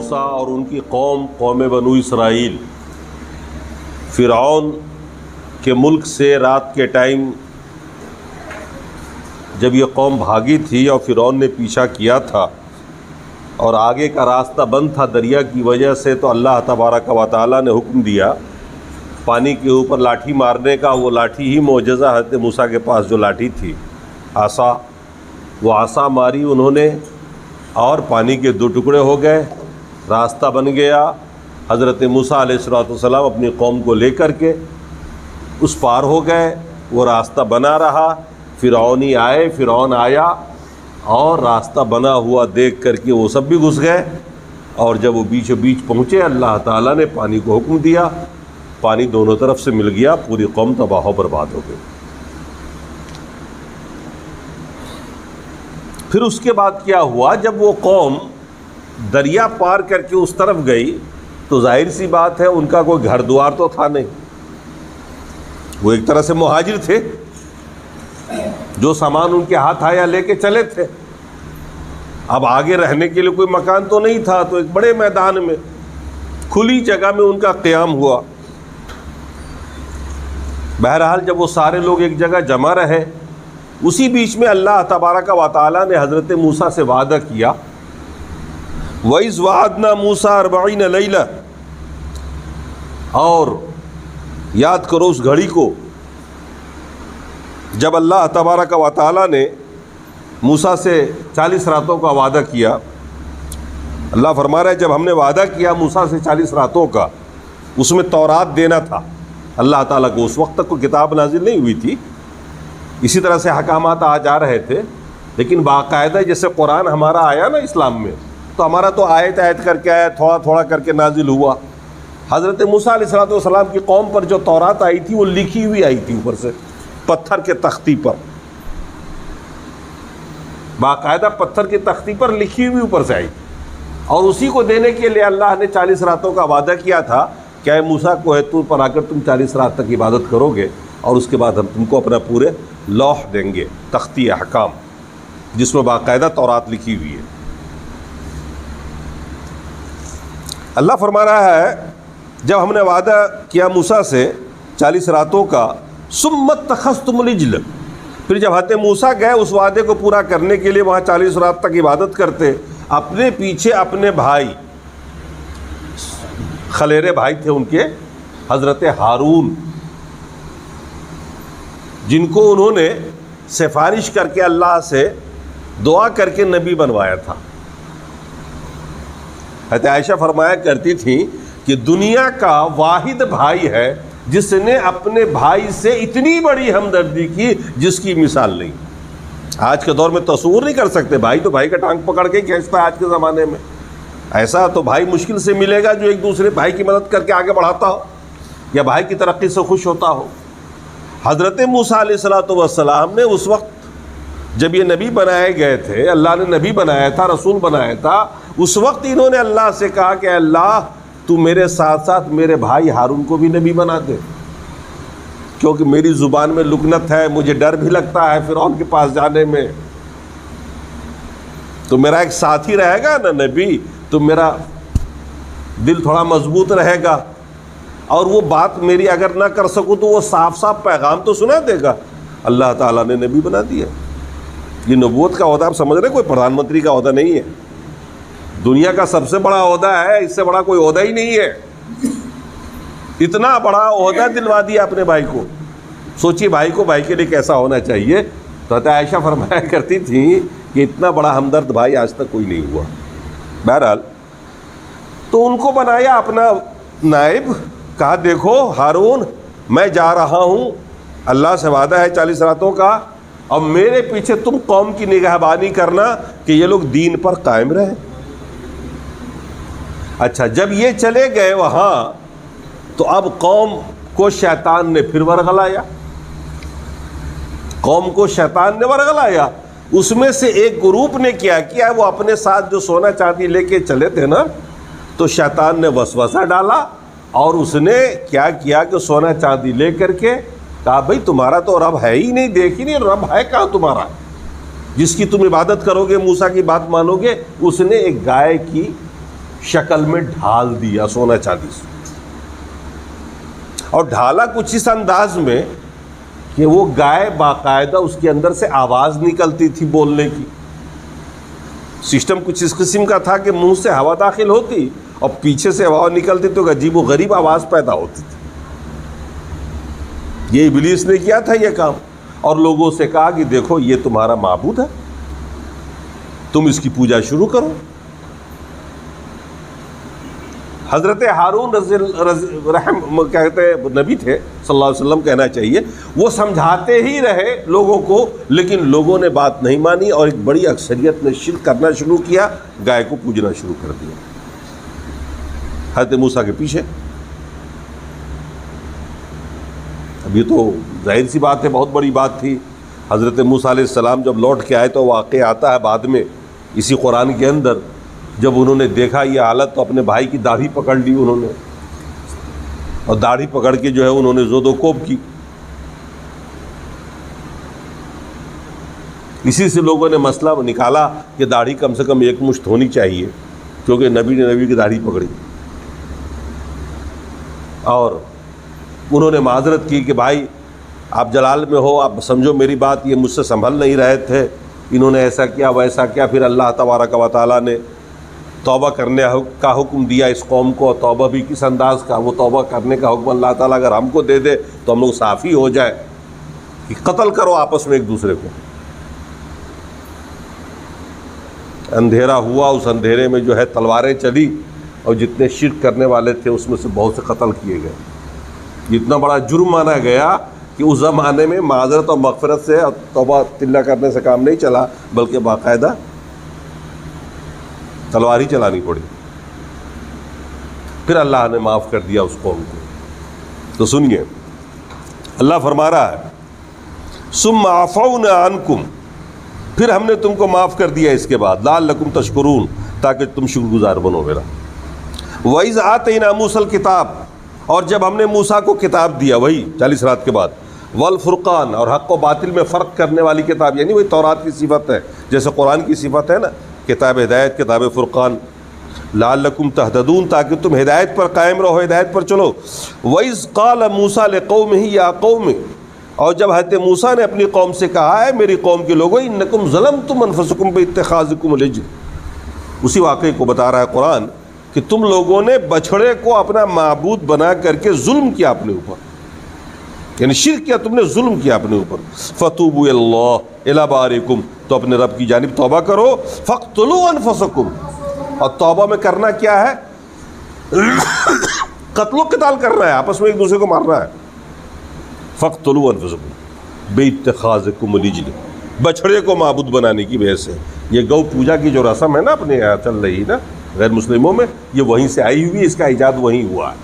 موسیٰ اور ان کی قوم بنو اسرائیل فرعون کے ملک سے رات کے ٹائم جب یہ قوم بھاگی تھی اور فرعون نے پیچھا کیا تھا اور آگے کا راستہ بند تھا دریا کی وجہ سے، تو اللہ تبارک و تعالیٰ نے حکم دیا پانی کے اوپر لاٹھی مارنے کا۔ وہ لاٹھی ہی معجزہ حضرت موسیٰ کے پاس جو لاٹھی تھی عصا، وہ عصا ماری انہوں نے اور پانی کے 2 ٹکڑے ہو گئے، راستہ بن گیا۔ حضرت موسیٰ علیہ السلام اپنی قوم کو لے کر کے اس پار ہو گئے، وہ راستہ بنا رہا۔ فرعون آیا اور راستہ بنا ہوا دیکھ کر کے وہ سب بھی گھس گئے، اور جب وہ بیچ بیچ پہنچے اللہ تعالیٰ نے پانی کو حکم دیا، پانی دونوں طرف سے مل گیا، پوری قوم تباہ و برباد ہو گئی۔ پھر اس کے بعد کیا ہوا، جب وہ قوم دریا پار کر کے اس طرف گئی تو ظاہر سی بات ہے ان کا کوئی گھر دوار تو تھا نہیں، وہ ایک طرح سے مہاجر تھے، جو سامان ان کے ہاتھ آیا لے کے چلے تھے۔ اب آگے رہنے کے لیے کوئی مکان تو نہیں تھا، تو ایک بڑے میدان میں کھلی جگہ میں ان کا قیام ہوا۔ بہرحال جب وہ سارے لوگ ایک جگہ جمع رہے، اسی بیچ میں اللہ تبارک و تعالیٰ نے حضرت موسیٰ سے وعدہ کیا، وَإِذْ وَعَدْنَا مُوسَىٰ 40 لَيْلَةً، اور یاد کرو اس گھڑی کو جب اللہ تبارک و تعالیٰ نے موسیٰ سے 40 راتوں کا وعدہ کیا۔ اللہ فرما رہا ہے جب ہم نے وعدہ کیا موسیٰ سے 40 راتوں کا، اس میں تورات دینا تھا اللہ تعالیٰ کو۔ اس وقت تک کوئی کتاب نازل نہیں ہوئی تھی، اسی طرح سے احکامات آ جا رہے تھے، لیکن باقاعدہ جیسے قرآن ہمارا آیا نا اسلام میں، تو ہمارا تو آیت آیت کر کے آیا، تھوڑا تھوڑا کر کے نازل ہوا۔ حضرت موسیٰ علیہ السلام کی قوم پر جو تورات آئی تھی وہ لکھی ہوئی آئی تھی، اوپر سے پتھر کے تختی پر، باقاعدہ پتھر کی تختی پر لکھی ہوئی اوپر سے آئی، اور اسی کو دینے کے لیے اللہ نے 40 راتوں کا وعدہ کیا تھا کہ اے موسیٰ کوہ طور پر آ کر تم 40 رات تک عبادت کرو گے، اور اس کے بعد ہم تم کو اپنا پورے لوح دیں گے، تختی احکام جس میں باقاعدہ تورات لکھی ہوئی ہے۔ اللہ فرما رہا ہے جب ہم نے وعدہ کیا موسیٰ سے 40 راتوں کا، ثم اتخذتم العجل، پھر جب حضرت موسیٰ گئے اس وعدے کو پورا کرنے کے لیے وہاں 40 رات تک عبادت کرتے، اپنے پیچھے اپنے بھائی، خلیرے بھائی تھے ان کے، حضرت ہارون، جن کو انہوں نے سفارش کر کے اللہ سے دعا کر کے نبی بنوایا تھا۔ حضرت عائشہ فرمایا کرتی تھیں کہ دنیا کا واحد بھائی ہے جس نے اپنے بھائی سے اتنی بڑی ہمدردی کی جس کی مثال نہیں۔ آج کے دور میں تصور نہیں کر سکتے، بھائی تو بھائی کا ٹانگ پکڑ کے ہی کھینچتا ہے آج کے زمانے میں، ایسا تو بھائی مشکل سے ملے گا جو ایک دوسرے بھائی کی مدد کر کے آگے بڑھاتا ہو یا بھائی کی ترقی سے خوش ہوتا ہو۔ حضرت موسیٰ علیہ السلام نے اس وقت جب یہ نبی بنائے گئے تھے، اللہ نے نبی بنایا تھا، رسول بنایا تھا، اس وقت انہوں نے اللہ سے کہا کہ اللہ تو میرے ساتھ ساتھ میرے بھائی ہارون کو بھی نبی بنا دے، کیونکہ میری زبان میں لکنت ہے، مجھے ڈر بھی لگتا ہے فرعون کے پاس جانے میں، تو میرا ایک ساتھی رہے گا نا نبی، تو میرا دل تھوڑا مضبوط رہے گا، اور وہ بات میری اگر نہ کر سکوں تو وہ صاف صاف پیغام تو سنا دے گا۔ اللہ تعالیٰ نے نبی بنا دیا۔ یہ نبوت کا عہدہ آپ سمجھ رہے ہیں، کوئی پردھان منتری کا عہدہ نہیں ہے، دنیا کا سب سے بڑا عہدہ ہے، اس سے بڑا کوئی عہدہ ہی نہیں ہے۔ اتنا بڑا عہدہ دلوا دیا اپنے بھائی کو، سوچیے بھائی کو بھائی کے لیے کیسا ہونا چاہیے۔ تو حضرت عائشہ فرمایا کرتی تھیں کہ اتنا بڑا ہمدرد بھائی آج تک کوئی نہیں ہوا۔ بہرحال تو ان کو بنایا اپنا نائب، کہا دیکھو ہارون میں جا رہا ہوں، اللہ سے وعدہ ہے 40 راتوں کا، اور میرے پیچھے تم قوم کی نگہبانی کرنا کہ یہ لوگ دین پر قائم رہے۔ اچھا جب یہ چلے گئے وہاں تو اب قوم کو شیطان نے پھر ورغلایا، قوم کو شیطان نے ورغلایا۔ اس میں سے ایک گروپ نے کیا کیا، وہ اپنے ساتھ جو سونا چاندی لے کے چلے تھے نا، تو شیطان نے وسوسہ ڈالا اور اس نے کیا کیا کہ سونا چاندی لے کر کے کہا بھئی تمہارا تو رب ہے ہی نہیں، دیکھ ہی نہیں رب ہے کہاں تمہارا جس کی تم عبادت کرو گے، موسیٰ کی بات مانو گے۔ اس نے ایک گائے کی شکل میں ڈھال دیا سونا چاندی سے، اور ڈھالا کچھ اس انداز میں کہ وہ گائے باقاعدہ اس کے اندر سے آواز نکلتی تھی بولنے کی. سسٹم کچھ اس قسم کا تھا کہ منہ سے ہوا داخل ہوتی اور پیچھے سے ہوا نکلتی تو عجیب و غریب آواز پیدا ہوتی تھی. یہ ابلیس نے کیا تھا یہ کام، اور لوگوں سے کہا کہ دیکھو یہ تمہارا معبود ہے، تم اس کی پوجا شروع کرو. حضرت ہارون رحم کہتے ہیں نبی تھے صلی اللہ علیہ وسلم کہنا چاہیے، وہ سمجھاتے ہی رہے لوگوں کو، لیکن لوگوں نے بات نہیں مانی اور ایک بڑی اکثریت نے شرک کرنا شروع کیا، گائے کو پوجنا شروع کر دیا حضرت موسیٰ کے پیچھے. اب یہ تو ظاہر سی بات ہے، بہت بڑی بات تھی. حضرت موسیٰ علیہ السلام جب لوٹ کے آئے تو واقعہ آتا ہے بعد میں اسی قرآن کے اندر، جب انہوں نے دیکھا یہ حالت تو اپنے بھائی کی داڑھی پکڑ لی انہوں نے، اور داڑھی پکڑ کے جو ہے انہوں نے زود و کوب کی. اسی سے لوگوں نے مسئلہ نکالا کہ داڑھی کم سے کم ایک مشت ہونی چاہیے، کیونکہ نبی نے نبی کی داڑھی پکڑی. اور انہوں نے معذرت کی کہ بھائی آپ جلال میں ہو، آپ سمجھو میری بات، یہ مجھ سے سنبھل نہیں رہے تھے، انہوں نے ایسا کیا ویسا کیا. پھر اللہ تبارک و تعالیٰ نے توبہ کرنے کا حکم دیا اس قوم کو. توبہ بھی کس انداز کا، وہ توبہ کرنے کا حکم اللہ تعالیٰ اگر ہم کو دے دے تو ہم لوگ صافی ہو جائے کہ قتل کرو آپس میں ایک دوسرے کو. اندھیرا ہوا، اس اندھیرے میں جو ہے تلواریں چلی اور جتنے شرک کرنے والے تھے اس میں سے بہت سے قتل کیے گئے. اتنا بڑا جرم مانا گیا کہ اس زمانے میں معذرت اور مغفرت سے اور توبہ تلہ کرنے سے کام نہیں چلا، بلکہ باقاعدہ تلوار ہی چلانی پڑی. پھر اللہ نے معاف کر دیا اس قوم کو. تو سنیے اللہ فرما رہا ہے ثم عفونا عنکم، پھر ہم نے تم کو معاف کر دیا اس کے بعد، لعلکم تشکرون، تاکہ تم شکر گزار بنو میرا. وَإِذْ آتَيْنَا مُوسَى الْكِتَابَ، اور جب ہم نے موسیٰ کو کتاب دیا، وہی 40 رات کے بعد، والفرقان، اور حق و باطل میں فرق کرنے والی کتاب، یعنی وہی تورات کی صفت ہے جیسے قرآن کی صفت ہے نا، کتاب ہدایت، کتاب فرقان. لعلکم تہتدون، تاکہ تم ہدایت پر قائم رہو، ہدایت پر چلو. وَإِذْ قَالَ مُوسَىٰ لِقَوْمِهِ يَا قَوْمِ، اور جب حضرت موسیٰ نے اپنی قوم سے کہا ہے میری قوم کے لوگوں، انکم ظلمتم انفسکم باتخاذکم العجل، اسی واقعے کو بتا رہا ہے قرآن کہ تم لوگوں نے بچھڑے کو اپنا معبود بنا کر کے ظلم کیا اپنے اوپر، یعنی شرک کیا، تم نے ظلم کیا اپنے اوپر. فتوبوا الی بارئکم، تو اپنے رب کی جانب توبہ کرو. فاقتلوا انفسکم، اور توبہ میں کرنا کیا ہے؟ قتل و قتال کرنا ہے، آپس میں ایک دوسرے کو مارنا ہے. فاقتلوا انفسکم باتخاذکم العجل، بچھڑے کو معبود بنانے کی وجہ سے. یہ گو پوجا کی جو رسم ہے نا اپنے یہاں چل رہی نا غیر مسلموں میں، یہ وہیں سے آئی ہوئی، اس کا ایجاد وہیں ہوا ہے،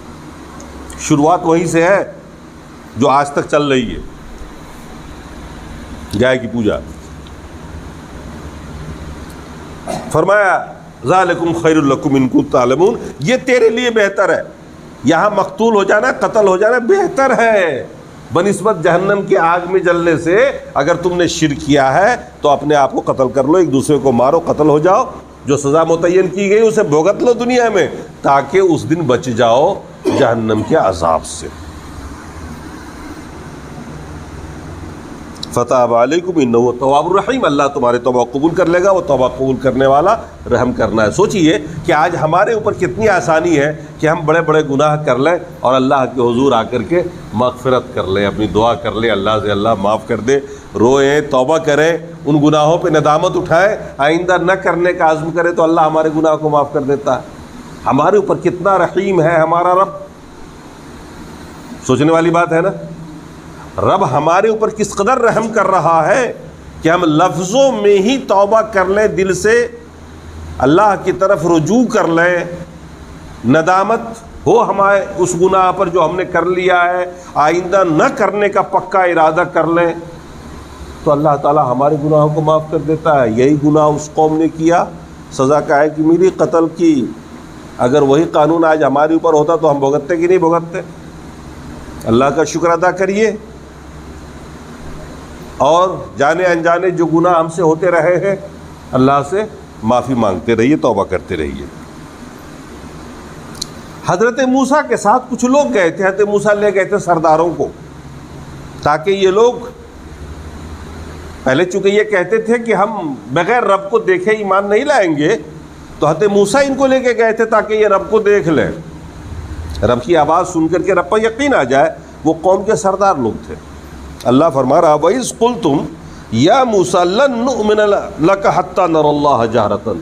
شروعات وہیں سے ہے جو آج تک چل رہی ہے، گائے کی پوجا. فرمایا ذالکم خیر لکم ان کنتم تعلمون، یہ تیرے لیے بہتر ہے، یہاں مقتول ہو جانا، قتل ہو جانا بہتر ہے بنسبت جہنم کی آگ میں جلنے سے. اگر تم نے شرک کیا ہے تو اپنے آپ کو قتل کر لو، ایک دوسرے کو مارو، قتل ہو جاؤ، جو سزا متعین کی گئی اسے بھگت لو دنیا میں، تاکہ اس دن بچ جاؤ جہنم کے عذاب سے. فتاب علیکم انہ التواب الرحیم، اللہ تمہارے توبہ قبول کر لے گا، وہ توبہ قبول کرنے والا رحم کرنا ہے. سوچئے کہ آج ہمارے اوپر کتنی آسانی ہے کہ ہم بڑے بڑے گناہ کر لیں اور اللہ کے حضور آ کر کے مغفرت کر لیں، اپنی دعا کر لیں اللہ سے، اللہ معاف کر دے، روئیں، توبہ کریں، ان گناہوں پہ ندامت اٹھائیں، آئندہ نہ کرنے کا عزم کریں تو اللہ ہمارے گناہ کو معاف کر دیتا ہے. ہمارے اوپر کتنا رحیم ہے ہمارا رب، سوچنے والی بات ہے نا. رب ہمارے اوپر کس قدر رحم کر رہا ہے کہ ہم لفظوں میں ہی توبہ کر لیں، دل سے اللہ کی طرف رجوع کر لیں، ندامت ہو ہمارے اس گناہ پر جو ہم نے کر لیا ہے، آئندہ نہ کرنے کا پکا ارادہ کر لیں تو اللہ تعالیٰ ہمارے گناہوں کو معاف کر دیتا ہے. یہی گناہ اس قوم نے کیا، سزا کا ہے کہ میری قتل کی. اگر وہی قانون آج ہمارے اوپر ہوتا تو ہم بھگتتے کہ نہیں بھگتتے؟ اللہ کا شکر ادا کریے اور جانے انجانے جو گناہ ہم سے ہوتے رہے ہیں اللہ سے معافی مانگتے رہیے، توبہ کرتے رہیے. حضرت موسیٰ کے ساتھ کچھ لوگ گئے تھے، حضرت موسیٰ لے گئے تھے سرداروں کو، تاکہ یہ لوگ پہلے چونکہ یہ کہتے تھے کہ ہم بغیر رب کو دیکھے ایمان نہیں لائیں گے، تو حضرت موسیٰ ان کو لے کے گئے تھے تاکہ یہ رب کو دیکھ لیں، رب کی آواز سن کر کے رب پر یقین آ جائے۔ وہ قوم کے سردار لوگ تھے۔ اللہ فرما رہا وَإِذْ قُلْتُمْ يَا مُوسَىٰ لَن نُؤْمِنَ لَكَ حَتَّىٰ نَرَى اللَّهَ جَهْرَةً۔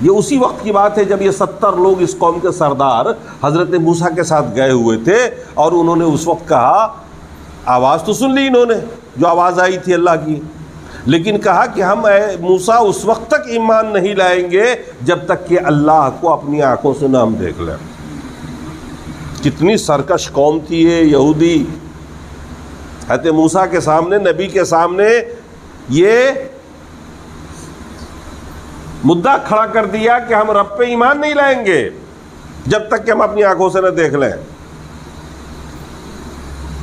یہ اسی وقت کی بات ہے جب یہ 70 لوگ اس قوم کے سردار حضرت موسیٰ کے ساتھ گئے ہوئے تھے، اور انہوں نے اس وقت کہا، آواز تو سن لی انہوں نے جو آواز آئی تھی اللہ کی، لیکن کہا کہ ہم اے موسیٰ اس وقت تک ایمان نہیں لائیں گے جب تک کہ اللہ کو اپنی آنکھوں سے نہ ہم دیکھ لیں۔ کتنی سرکش قوم تھی یہ یہودی، حضرت موسیٰ کے سامنے، نبی کے سامنے یہ مدعا کھڑا کر دیا کہ ہم رب پہ ایمان نہیں لائیں گے جب تک کہ ہم اپنی آنکھوں سے نہ دیکھ لیں۔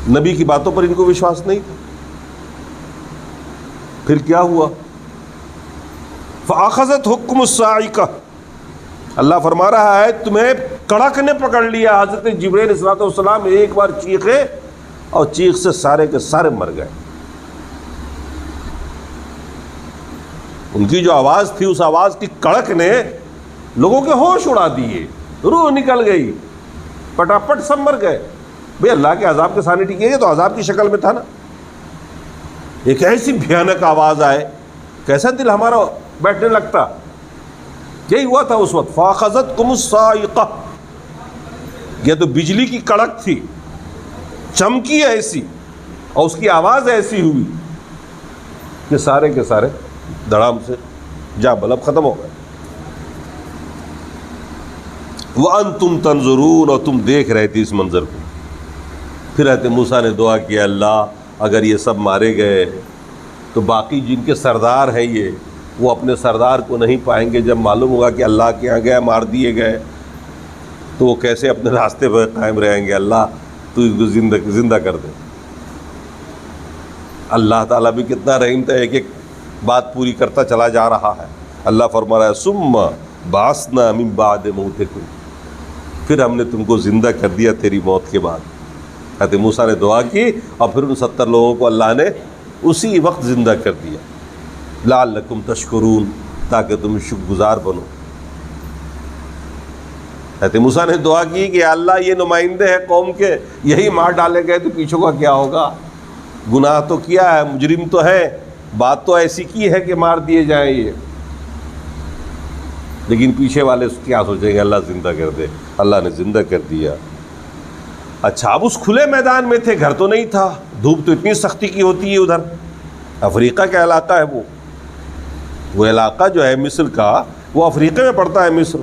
نبی کی باتوں پر ان کو وشواس نہیں تھا۔ پھر کیا ہوا؟ فَأَخَذَتْهُمُ الصَّاعِقَةُ، اللہ فرما رہا ہے تمہیں کڑک نے پکڑ لیا۔ حضرت جبرائیل علیہ السلام ایک بار چیخے اور چیخ سے سارے کے سارے مر گئے۔ ان کی جو آواز تھی، اس آواز کی کڑک نے لوگوں کے ہوش اڑا دیے، روح نکل گئی، پٹاپٹ سب مر گئے۔ بھئی اللہ کے عذاب کے سامنے ٹکے، تو عذاب کی شکل میں تھا نا، ایک ایسی بھیانک آواز آئے، کیسا دل ہمارا بیٹھنے لگتا۔ یہی ہوا تھا اس وقت، فَأَخَذَتْكُمُ الصَّاعِقَةُ، یہ تو بجلی کی کڑک تھی، چمکی ایسی، اور اس کی آواز ایسی ہوئی کہ سارے کے سارے دھڑام سے جا بلب ختم ہو گئے۔ وَأَنْتُمْ تَنْظُرُونَ، اور تم دیکھ رہے تھے اس منظر کو۔ پھر حضرت موسیٰ نے دعا کیا، اللہ اگر یہ سب مارے گئے تو باقی جن کے سردار ہیں یہ، وہ اپنے سردار کو نہیں پائیں گے۔ جب معلوم ہوگا کہ اللہ کے یہاں گئے، مار دیے گئے، تو وہ کیسے اپنے راستے پر قائم رہیں گے؟ اللہ تو اس کو زندہ کر دے۔ اللہ تعالیٰ بھی کتنا رحیم تھا، ایک ایک بات پوری کرتا چلا جا رہا ہے۔ اللہ فرما رہا ہے ثم بعثنا من بعد موتکم، پھر ہم نے تم کو زندہ کر دیا تیری موت کے بعد۔ حضرت موسیٰ نے دعا کی اور پھر ان 70 لوگوں کو اللہ نے اسی وقت زندہ کر دیا۔ لعلکم تشکرون، تاکہ تم شکر گزار بنو۔ حضرت موسیٰ نے دعا کی کہ اللہ یہ نمائندے ہیں قوم کے، یہی مار ڈالے گئے تو پیچھوں کا کیا ہوگا؟ گناہ تو کیا ہے، مجرم تو ہے، بات تو ایسی کی ہے کہ مار دیے جائیں یہ، لیکن پیچھے والے کیا سوچیں گے؟ اللہ زندہ کر دے۔ اللہ نے زندہ کر دیا۔ اچھا، اب اس کھلے میدان میں تھے، گھر تو نہیں تھا، دھوپ تو اتنی سختی کی ہوتی ہے ادھر، افریقہ کا علاقہ ہے وہ علاقہ جو ہے مصر کا، وہ افریقہ میں پڑتا ہے مصر،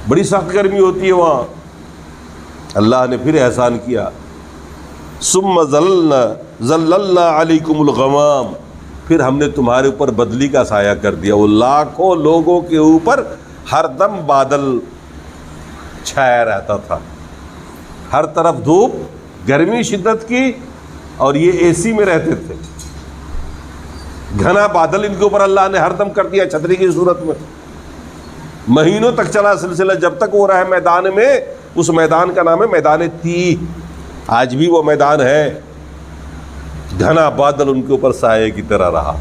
بڑی سخت گرمی ہوتی ہے وہاں۔ اللہ نے پھر احسان کیا، ثم ظللنا علیکم الغمام، پھر ہم نے تمہارے اوپر بدلی کا سایہ کر دیا۔ وہ لاکھوں لوگوں کے اوپر ہر دم بادل چھایا رہتا تھا، ہر طرف دھوپ، گرمی شدت کی، اور یہ اے سی میں رہتے تھے۔ گھنا بادل ان کے اوپر اللہ نے ہر دم کر دیا چھتری کی صورت میں۔ مہینوں تک چلا سلسلہ، جب تک وہ رہے میدان میں۔ اس میدان کا نام ہے میدان تی، آج بھی وہ میدان ہے۔ گھنا بادل ان کے اوپر سائے کی طرح رہا،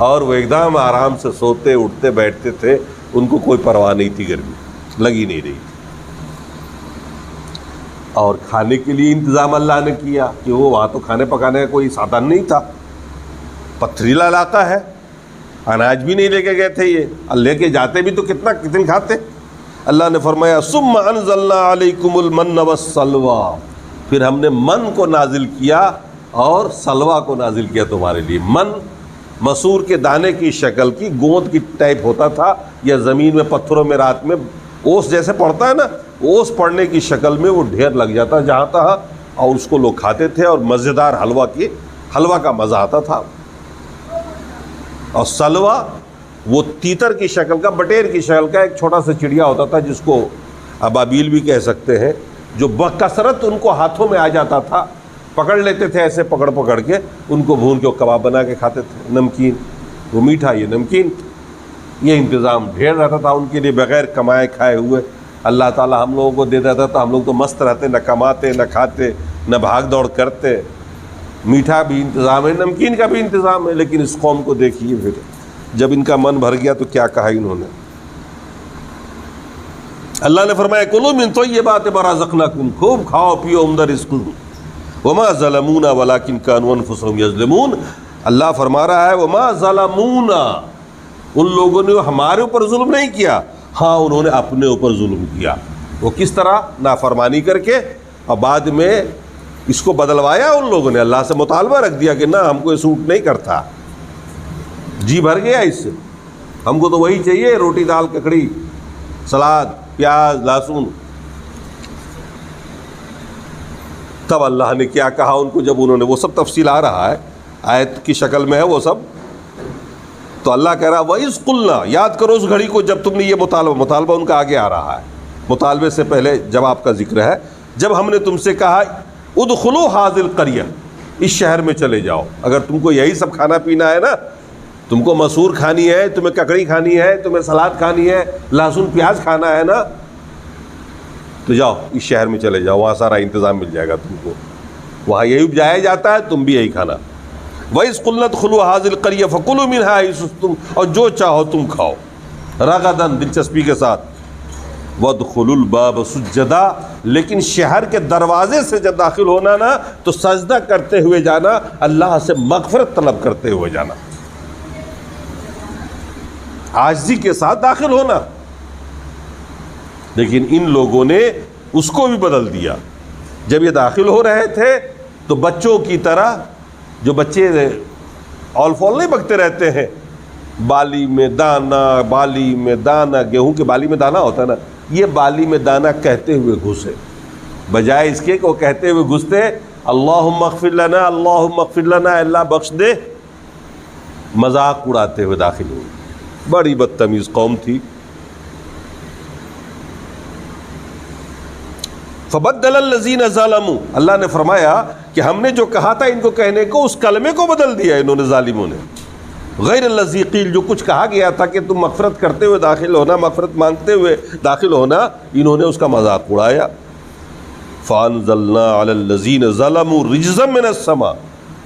اور وہ ایک دم آرام سے سوتے اٹھتے بیٹھتے تھے، ان کو کوئی پرواہ نہیں تھی، گرمی لگی نہیں رہی تھی۔ اور کھانے کے لیے انتظام اللہ نے کیا کہ وہ وہاں تو کھانے پکانے کا کوئی سادھن نہیں تھا، پتھریلا علاقہ ہے، اناج بھی نہیں لے کے گئے تھے یہ، لے کے جاتے بھی تو کتنے کھاتے۔ اللہ نے فرمایا ثم انزلنا علیکم المن والسلوى، پھر ہم نے من کو نازل کیا اور سلوا کو نازل کیا تمہارے لیے۔ من مسور کے دانے کی شکل کی، گوند کی ٹائپ ہوتا تھا، یا زمین میں پتھروں میں رات میں اوس جیسے پڑتا ہے نا، اوس پڑنے کی شکل میں وہ ڈھیر لگ جاتا جہاں تھا، اور اس کو لوگ کھاتے تھے، اور مزیدار حلوہ کا مزہ آتا تھا۔ اور سلوا وہ تیتر کی شکل کا، بٹیر کی شکل کا ایک چھوٹا سا چڑیا ہوتا تھا، جس کو ابابیل بھی کہہ سکتے ہیں، جو بکثرت ان کو ہاتھوں میں آ جاتا تھا، پکڑ لیتے تھے ایسے پکڑ کے، ان کو بھون کے کباب بنا کے کھاتے تھے۔ نمکین، وہ میٹھا، یہ نمکین، یہ انتظام ڈھیر رہتا تھا ان کے لیے، بغیر کمائے کھائے ہوئے اللہ تعالیٰ ہم لوگوں کو دے دیتا تو ہم لوگ تو مست رہتے، نہ کماتے نہ کھاتے نہ بھاگ دوڑ کرتے. میٹھا بھی انتظام ہے، نمکین کا بھی انتظام ہے، لیکن اس قوم کو دیکھیے پھر جب ان کا من بھر گیا تو کیا کہا انہوں نے. اللہ نے فرمایا کلوا من طیبات ما رزقناکم، خوب کھاؤ پیو عمدہ رزق. وما ظلمونا ولکن کانوا انفسهم یظلمون. اللہ فرما رہا ہے وما ظلمونا، ان لوگوں نے ہمارے اوپر ظلم نہیں کیا، ہاں انہوں نے اپنے اوپر ظلم کیا. وہ کس طرح؟ نافرمانی کر کے، اور بعد میں اس کو بدلوایا ان لوگوں نے، اللہ سے مطالبہ رکھ دیا کہ نہ ہم کو یہ سوٹ نہیں کرتا، جی بھر گیا اس سے، ہم کو تو وہی چاہیے، روٹی دال ککڑی سلاد پیاز لہسن. تب اللہ نے کیا کہا ان کو جب انہوں نے، وہ سب تفصیل آ رہا ہے، آیت کی شکل میں ہے وہ سب. تو اللہ کہہ رہا وَإِذْ قُلْنَا، یاد کرو اس گھڑی کو جب تم نے یہ مطالبہ ان کا آگے آ رہا ہے، مطالبے سے پہلے جواب کا ذکر ہے. جب ہم نے تم سے کہا ادخلوا هذه القرية، اس شہر میں چلے جاؤ، اگر تم کو یہی سب کھانا پینا ہے نا، تم کو مسور کھانی ہے، تمہیں ککڑی کھانی ہے، تمہیں سلاد کھانی ہے، لہسن پیاز کھانا ہے نا، تو جاؤ اس شہر میں چلے جاؤ، وہاں سارا انتظام مل جائے گا تم کو، وہاں یہی اپجایا جاتا ہے، تم بھی یہی کھانا. وَإِذْ قُلْنَا ادْخُلُوا هَٰذِهِ الْقَرْيَةَ فَكُلُوا مِنْهَا حَيْثُ شِئْتُمْ، اور جو چاہو تم کھاؤ، رغداً دلچسپی کے ساتھ. وَادْخُلُوا الْبَابَ سُجَّدًا، لیکن شہر کے دروازے سے جب داخل ہونا نا تو سجدہ کرتے ہوئے جانا، اللہ سے مغفرت طلب کرتے ہوئے جانا، عاجزی کے ساتھ داخل ہونا. لیکن ان لوگوں نے اس کو بھی بدل دیا. جب یہ داخل ہو رہے تھے تو بچوں کی طرح، جو بچے اول فول نہیں بکتے رہتے ہیں، بالی میں دانا بالی میں دانا، گیہوں کے بالی میں دانا ہوتا ہے نا، یہ بالی میں دانا کہتے ہوئے گھسے، بجائے اس کے کہ وہ کہتے ہوئے گھستے اللہم اغفر لنا اللہم اغفر لنا، اللہ بخش دے، مذاق اڑاتے ہوئے داخل ہوئے. بڑی بدتمیز قوم تھی. فبدل الذین ظلموا، اللہ نے فرمایا کہ ہم نے جو کہا تھا ان کو کہنے کو، اس کلمے کو بدل دیا انہوں نے، ظالموں نے. غیر الذی قیل، جو کچھ کہا گیا تھا کہ تم مغفرت کرتے ہوئے داخل ہونا، مغفرت مانگتے ہوئے داخل ہونا، انہوں نے اس کا مذاق اڑایا. فانزلنا علی الذین ظلموا رجزا من السماء،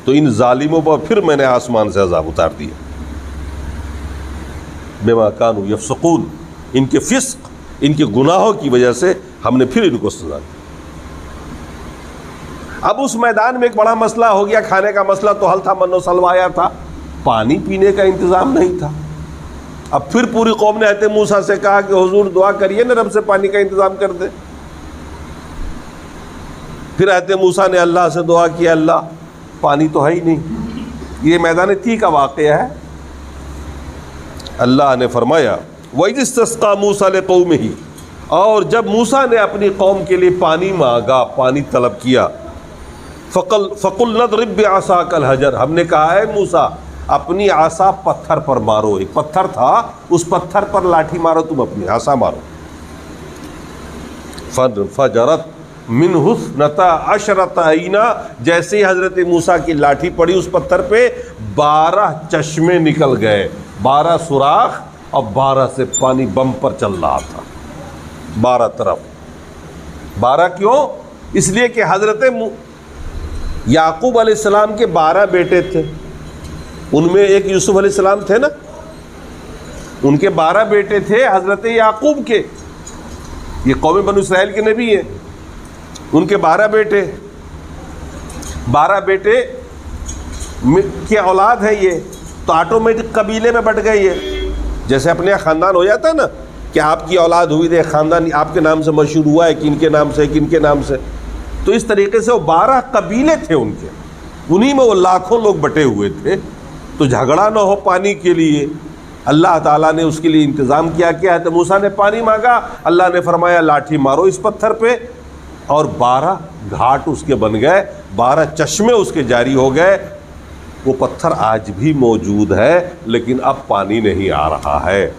تو ان ظالموں پر پھر میں نے آسمان سے عذاب اتار دیا. بما کانوا یفسقون، ان کے فسق، ان کے گناہوں کی وجہ سے ہم نے پھر ان کو سزا دی. اب اس میدان میں ایک بڑا مسئلہ ہو گیا، کھانے کا مسئلہ تو حل تھا، من و سلوى آیا تھا، پانی پینے کا انتظام نہیں تھا. اب پھر پوری قوم نے حضرت موسیٰ سے کہا کہ حضور دعا کریے نا رب سے پانی کا انتظام کر دے. پھر حضرت موسیٰ نے اللہ سے دعا کیا، اللہ پانی تو ہے ہی نہیں. یہ میدان تھی کا واقعہ ہے. اللہ نے فرمایا وَإِذِ اسْتَسْقَىٰ مُوسَىٰ لِقَوْمِهِ، اور جب موسیٰ نے اپنی قوم کے لیے پانی مانگا، پانی طلب کیا، فَقُلْنَا اضْرِب بِّعَصَاكَ الْحَجَرَ، ہم نے کہا ہے موسیٰ اپنی عصا پتھر پر مارو. ایک پتھر تھا، اس پتھر پر لاٹھی مارو، تم اپنی عصا مارو. فَجَرَتْ مِنْهُ اثْنَتَا عَشْرَةَ عَيْنًا، جیسے ہی حضرت موسیٰ کی لاٹھی پڑی اس پتھر پہ، 12 چشمے نکل گئے، 12 سوراخ، اور 12 سے پانی بم پر چل رہا تھا 12 طرف. 12 کیوں؟ اس لیے کہ حضرت یعقوب علیہ السلام کے 12 بیٹے تھے، ان میں ایک یوسف علیہ السلام تھے نا، ان کے 12 بیٹے تھے حضرت یعقوب کے. یہ قوم بنو اسرائیل کے نبی ہیں، ان کے 12 بیٹے، 12 بیٹے کی اولاد ہے یہ، تو آٹومیٹک قبیلے میں بٹ گئے. یہ جیسے اپنے خاندان ہو جاتا ہے نا کہ آپ کی اولاد ہوئی تھے، خاندان آپ کے نام سے مشہور ہوا ہے، کن کے نام سے کن کے نام سے. تو اس طریقے سے وہ 12 قبیلے تھے ان کے، انہی میں وہ لاکھوں لوگ بٹے ہوئے تھے. تو جھگڑا نہ ہو پانی کے لیے اللہ تعالیٰ نے اس کے لیے انتظام کیا. تو موسیٰ نے پانی مانگا، اللہ نے فرمایا لاٹھی مارو اس پتھر پہ، اور 12 گھاٹ اس کے بن گئے، 12 چشمے اس کے جاری ہو گئے. وہ پتھر آج بھی موجود ہے، لیکن اب پانی نہیں آ رہا ہے.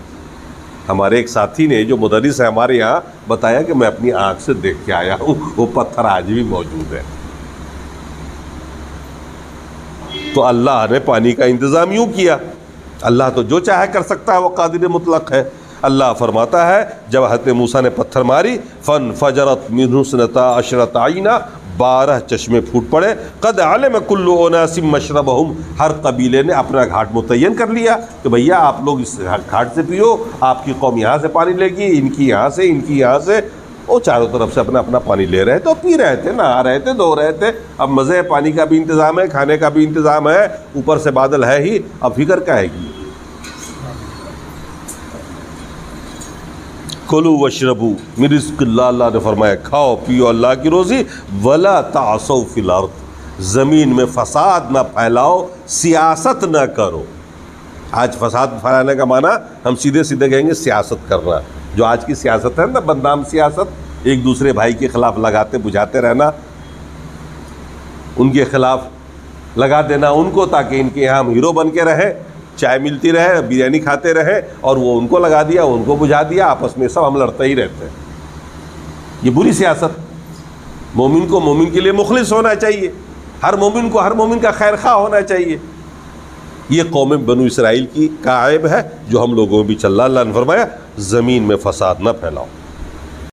ہمارے ایک ساتھی نے جو مدرس ہے ہمارے یہاں بتایا کہ میں اپنی آنکھ سے دیکھ کے آیا ہوں، وہ پتھر آج بھی موجود ہے. تو اللہ نے پانی کا انتظام یوں کیا. اللہ تو جو چاہے کر سکتا ہے، وہ قادر مطلق ہے. اللہ فرماتا ہے جب حضرت موسیٰ نے پتھر ماری فانفجرت منہ اثنتا عشرۃ عینا، 12 چشمے پھوٹ پڑے، قد علم کل اناس مشربہم، ہر قبیلے نے اپنا گھاٹ متعین کر لیا کہ بھیا آپ لوگ اس گھاٹ سے پیو، آپ کی قوم یہاں سے پانی لے گی، ان کی یہاں سے، ان کی یہاں سے، وہ چاروں طرف سے اپنا اپنا پانی لے رہے تھے اور پی رہے تھے، نہا رہے تھے، دھو رہے تھے۔ اب مزے، پانی کا بھی انتظام ہے، کھانے کا بھی انتظام ہے، اوپر سے بادل ہے ہی، اب فکر کیا ہے گی؟ کلو واشربو من رزق اللہ، اللہ نے فرمایا کھاؤ پیو اللہ کی روزی، ولا تعصوا فی الارض، زمین میں فساد نہ پھیلاؤ، سیاست نہ کرو۔ آج فساد پھیلانے کا معنی ہم سیدھے سیدھے کہیں گے سیاست کرنا، جو آج کی سیاست ہے نا، بدنام سیاست، ایک دوسرے بھائی کے خلاف لگاتے بجھاتے رہنا، ان کے خلاف لگا دینا ان کو تاکہ ان کے یہاں ہم ہیرو بن کے رہیں، چائے ملتی رہے، بریانی کھاتے رہے، اور وہ ان کو لگا دیا، ان کو بجھا دیا، آپس میں سب ہم لڑتے ہی رہتے ہیں۔ یہ بری سیاست۔ مومن کو مومن کے لیے مخلص ہونا چاہیے، ہر مومن کو ہر مومن کا خیر خواہ ہونا چاہیے۔ یہ قوم بنو اسرائیل کی کا عیب ہے جو ہم لوگوں میں بھی چل رہا۔ اللہ نے فرمایا زمین میں فساد نہ پھیلاؤ۔